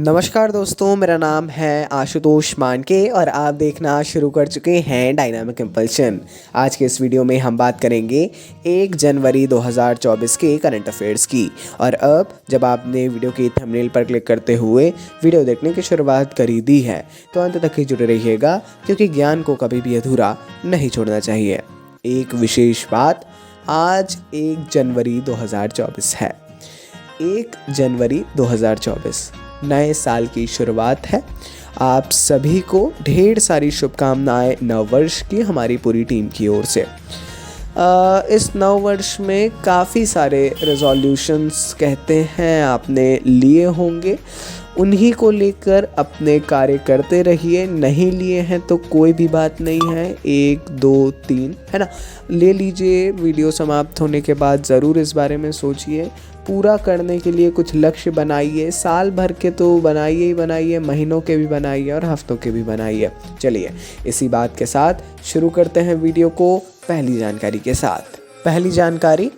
नमस्कार दोस्तों, मेरा नाम है आशुतोष मानके और आप देखना शुरू कर चुके हैं डायनामिक इम्पल्शन। आज के इस वीडियो में हम बात करेंगे 1 जनवरी 2024 के करंट अफेयर्स की। और अब जब आपने वीडियो की थंबनेल पर क्लिक करते हुए वीडियो देखने की शुरुआत करी दी है तो अंत तक ही जुड़े रहिएगा, क्योंकि ज्ञान को कभी भी अधूरा नहीं छोड़ना चाहिए। एक विशेष बात, आज 1 जनवरी 2024 है। 1 जनवरी 2024 नए साल की शुरुआत है। आप सभी को ढेर सारी शुभकामनाएं नव वर्ष की हमारी पूरी टीम की ओर से। इस नव वर्ष में काफ़ी सारे रेजोल्यूशंस कहते हैं आपने लिए होंगे, उन्हीं को लेकर अपने कार्य करते रहिए। नहीं लिए हैं तो कोई भी बात नहीं है, 1 2 3 है ना, ले लीजिए। वीडियो समाप्त होने के बाद ज़रूर इस बारे में सोचिए, पूरा करने के लिए कुछ लक्ष्य बनाइए। साल भर के तो बनाइए ही बनाइए, महीनों के भी बनाइए और हफ्तों के भी बनाइए। चलिए इसी बात के साथ शुरू करते हैं वीडियो को पहली जानकारी के साथ। पहली जानकारी,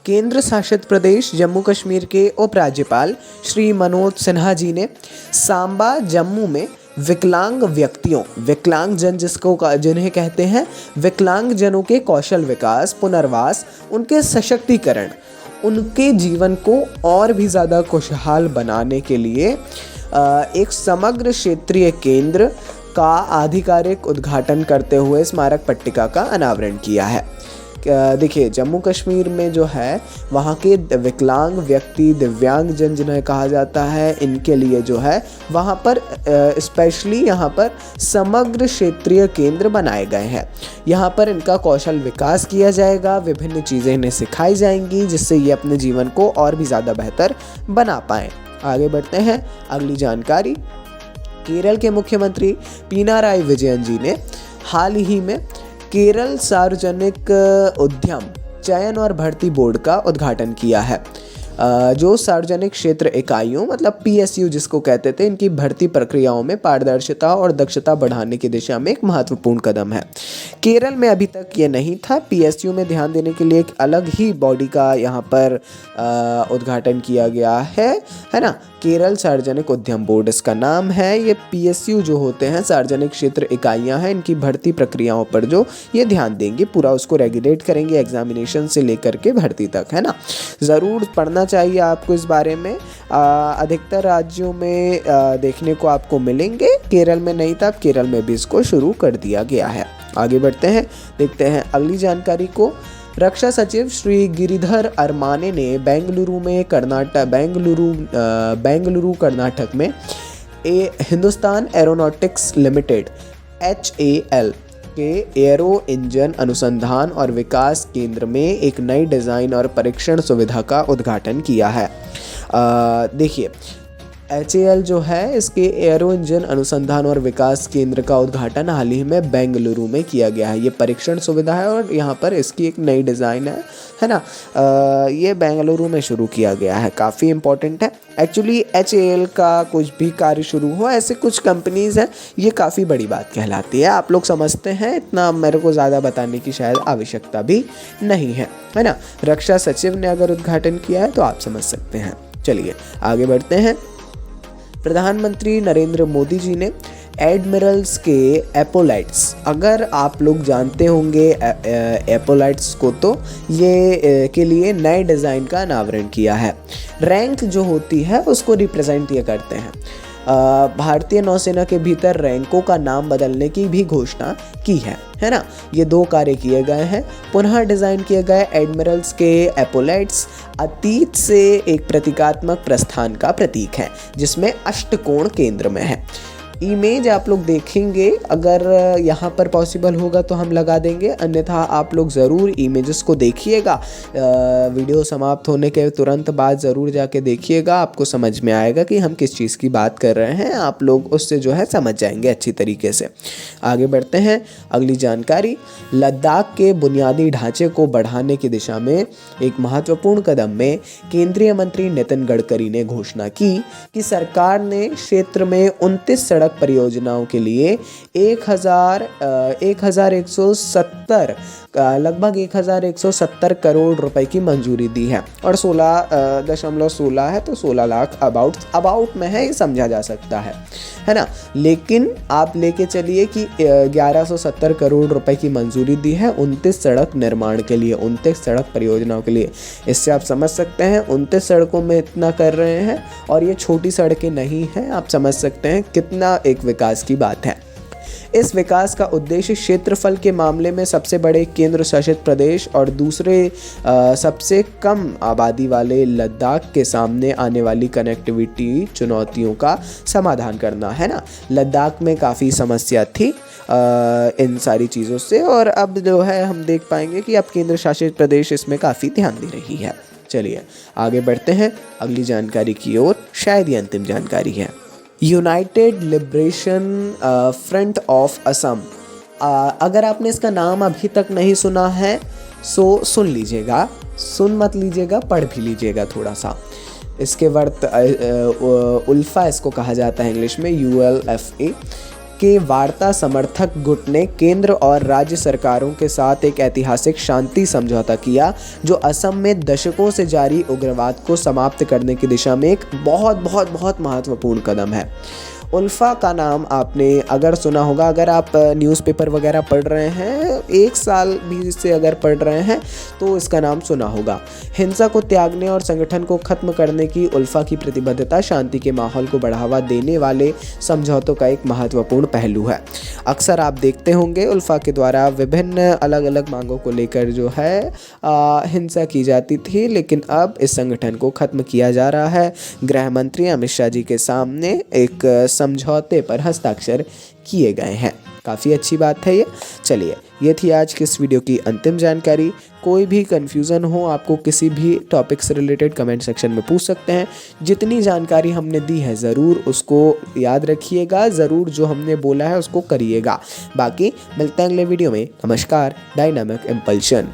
केंद्र शासित प्रदेश जम्मू कश्मीर के उपराज्यपाल श्री मनोज सिन्हा जी ने सांबा जम्मू में विकलांग व्यक्तियों, विकलांग जन जिन्हें कहते हैं, विकलांग जनों के कौशल विकास, पुनर्वास, उनके सशक्तिकरण, उनके जीवन को और भी ज़्यादा खुशहाल बनाने के लिए एक समग्र क्षेत्रीय केंद्र का आधिकारिक उद्घाटन करते हुए स्मारक पट्टिका का अनावरण किया है। देखिए, जम्मू कश्मीर में जो है वहाँ के विकलांग व्यक्ति, दिव्यांग जन जिन्हें कहा जाता है, इनके लिए जो है वहाँ पर स्पेशली यहाँ पर समग्र क्षेत्रीय केंद्र बनाए गए हैं। यहाँ पर इनका कौशल विकास किया जाएगा, विभिन्न चीज़ें इन्हें सिखाई जाएंगी जिससे ये अपने जीवन को और भी ज़्यादा बेहतर बना पाएँ। आगे बढ़ते हैं, अगली जानकारी। केरल के मुख्यमंत्री पिनाराई विजयन जी ने हाल ही में केरल सार्वजनिक उद्यम चयन और भर्ती बोर्ड का उद्घाटन किया है, जो सार्वजनिक क्षेत्र इकाइयों मतलब PSU जिसको कहते थे, इनकी भर्ती प्रक्रियाओं में पारदर्शिता और दक्षता बढ़ाने की दिशा में एक महत्वपूर्ण कदम है। केरल में अभी तक ये नहीं था। PSU में ध्यान देने के लिए एक अलग ही बॉडी का यहाँ पर उद्घाटन किया गया है ना। केरल सार्वजनिक उद्यम बोर्ड इसका नाम है। ये PSU जो होते हैं, सार्वजनिक क्षेत्र इकाइयाँ हैं, इनकी भर्ती प्रक्रियाओं पर जो ये ध्यान देंगे, पूरा उसको रेगुलेट करेंगे, एग्जामिनेशन से लेकर के भर्ती तक, है ना। ज़रूर पढ़ना चाहिए आपको इस बारे में। अधिकतर राज्यों में देखने को आपको मिलेंगे, केरल में नहीं था, अब केरल में भी इसको शुरू कर दिया गया है। आगे बढ़ते हैं, देखते हैं अगली जानकारी को। रक्षा सचिव श्री गिरिधर अरमाने ने बेंगलुरु कर्नाटक में हिंदुस्तान एरोनॉटिक्स लिमिटेड HAL के एरो इंजन अनुसंधान और विकास केंद्र में एक नई डिज़ाइन और परीक्षण सुविधा का उद्घाटन किया है। देखिए, HAL जो है, इसके एरो इंजन अनुसंधान और विकास केंद्र का उद्घाटन हाल ही में बेंगलुरु में किया गया है। ये परीक्षण सुविधा है और यहाँ पर इसकी एक नई डिज़ाइन है ना। ये बेंगलुरु में शुरू किया गया है, काफ़ी इम्पोर्टेंट है। एक्चुअली HAL का कुछ भी कार्य शुरू हो, ऐसे कुछ कंपनीज़ हैं, ये काफ़ी बड़ी बात कहलाती है। आप लोग समझते हैं, इतना मेरे को ज़्यादा बताने की शायद आवश्यकता भी नहीं है ना। रक्षा सचिव ने अगर उद्घाटन किया है तो आप समझ सकते हैं। चलिए आगे बढ़ते हैं। प्रधानमंत्री नरेंद्र मोदी जी ने एडमिरल्स के एपोलाइट्स, अगर आप लोग जानते होंगे एपोलाइट्स को, तो ये के लिए नए डिज़ाइन का अनावरण किया है। रैंक जो होती है उसको रिप्रेजेंट ये करते हैं। भारतीय नौसेना के भीतर रैंकों का नाम बदलने की भी घोषणा की है ना। ये 2 कार्य किए गए हैं। पुनः डिज़ाइन किए गए एडमिरल्स के एपोलाइट्स अतीत से एक प्रतीकात्मक प्रस्थान का प्रतीक है, जिसमें अष्टकोण केंद्र में है। इमेज आप लोग देखेंगे, अगर यहाँ पर पॉसिबल होगा तो हम लगा देंगे, अन्यथा आप लोग ज़रूर इमेजेस को देखिएगा। वीडियो समाप्त होने के तुरंत बाद ज़रूर जाके देखिएगा, आपको समझ में आएगा कि हम किस चीज़ की बात कर रहे हैं। आप लोग उससे जो है समझ जाएंगे अच्छी तरीके से। आगे बढ़ते हैं, अगली जानकारी। लद्दाख के बुनियादी ढांचे को बढ़ाने की दिशा में एक महत्वपूर्ण कदम में केंद्रीय मंत्री नितिन गडकरी ने घोषणा की कि सरकार ने क्षेत्र में 29 सड़क सड़क परियोजनाओं के लिए 1170 लगभग 1170 करोड़ रुपए की मंजूरी दी है। और 16.16 है तो 16 लाख अबाउट में है, ये समझा जा सकता है ना। लेकिन आप लेके चलिए कि 1170 करोड़ रुपए की मंजूरी दी है 29 सड़क निर्माण के लिए, 29 सड़क परियोजनाओं के लिए। इससे आप समझ सकते हैं 29 सड़कों में इतना कर रहे हैं, और ये छोटी सड़कें नहीं हैं। आप समझ सकते हैं कितना एक विकास की बात है। इस विकास का उद्देश्य क्षेत्रफल के मामले में सबसे बड़े केंद्र शासित प्रदेश और दूसरे सबसे कम आबादी वाले लद्दाख के सामने आने वाली कनेक्टिविटी चुनौतियों का समाधान करना है ना। लद्दाख में काफ़ी समस्या थी इन सारी चीज़ों से, और अब जो है हम देख पाएंगे कि अब केंद्र शासित प्रदेश इसमें काफ़ी ध्यान दे रही है। चलिए आगे बढ़ते हैं अगली जानकारी की ओर, शायद ये अंतिम जानकारी है। United liberation front of Assam, अगर आपने इसका नाम अभी तक नहीं सुना है सो सुन लीजिएगा, सुन मत लीजिएगा, पढ़ भी लीजिएगा थोड़ा सा। इसके उल्फा इसको कहा जाता है इंग्लिश में, ULFA के वार्ता समर्थक गुट ने केंद्र और राज्य सरकारों के साथ एक ऐतिहासिक शांति समझौता किया, जो असम में दशकों से जारी उग्रवाद को समाप्त करने की दिशा में एक बहुत महत्वपूर्ण कदम है। उल्फा का नाम आपने अगर सुना होगा, अगर आप न्यूज़पेपर वगैरह पढ़ रहे हैं, 1 साल भी से अगर पढ़ रहे हैं तो इसका नाम सुना होगा। हिंसा को त्यागने और संगठन को ख़त्म करने की उल्फा की प्रतिबद्धता शांति के माहौल को बढ़ावा देने वाले समझौतों का एक महत्वपूर्ण पहलू है। अक्सर आप देखते होंगे उल्फा के द्वारा विभिन्न अलग अलग मांगों को लेकर जो है हिंसा की जाती थी, लेकिन अब इस संगठन को ख़त्म किया जा रहा है। गृह मंत्री अमित शाह जी के सामने एक समझौते पर हस्ताक्षर किए गए हैं। काफ़ी अच्छी बात है ये। चलिए, ये थी आज की इस वीडियो की अंतिम जानकारी। कोई भी कन्फ्यूज़न हो आपको किसी भी टॉपिक से रिलेटेड, कमेंट सेक्शन में पूछ सकते हैं। जितनी जानकारी हमने दी है ज़रूर उसको याद रखिएगा, ज़रूर जो हमने बोला है उसको करिएगा। बाकी मिलते हैं अगले वीडियो में। नमस्कार, डायनामिक इम्पल्शन।